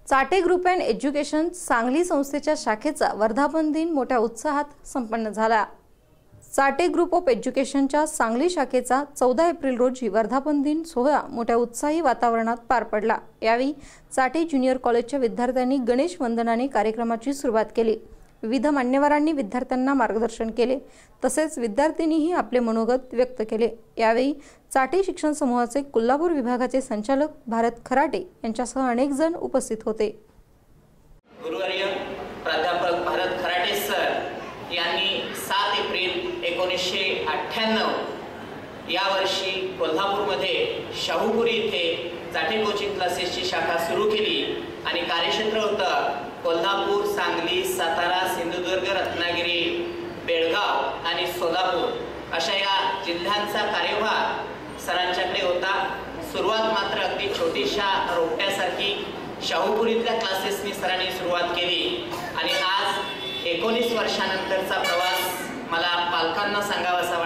Chate group and education Sangli संस्थेच्या शाखेचा वर्धापन दिन मोठ्या उत्साहात संपन्न झाला। चाटे ग्रुप ऑफ एज्युकेशनच्या सांगली शाखेचा 14 एप्रिल रोजी वर्धापन दिन सोहळा मोठ्या उत्साही वातावरणात पार पडला। यावेळी चाटे ज्युनियर कॉलेजच्या विद्यार्थ्यांनी गणेश वंदनाने कार्यक्रमाची सुरुवात केली। विविध मान्यवरांनी विद्यार्थ्यांना मार्गदर्शन केले, तसेच विद्यार्थ्यांनीही आपले मनोगत व्यक्त केले। यावेळी चाटे शिक्षण समूहाचे कोल्हापूर विभागाचे संचालक भारत खराटे यांच्यासह अनेक जण उपस्थित होते। गुरुवर्य प्राध्यापक भारत खराटे सर यांनी 7 एप्रिल 1998 या वर्षी कोल्हापूरमध्ये शाहूपुरी येथे चाटे कोचिंग क्लासेसची शाखा सुरू केली आणि कार्यक्षेत्र होतं कोल्हापूर, सांगली, सातारा, सिंधुदुर्ग, रत्नागिरी, बेळगाव आणि सोलापूर अशा या जिल्ह्यांचा कार्यभार सरांच्याकडे होता। सुरुवात मात्र अगदी छोटीशा रोपट्यासारखी शाहूपुरीतल्या क्लासेसनी सरांनी सुरुवात केली आणि आज 19 वर्षानंतरचा प्रवास मला पालकांना सांगावासा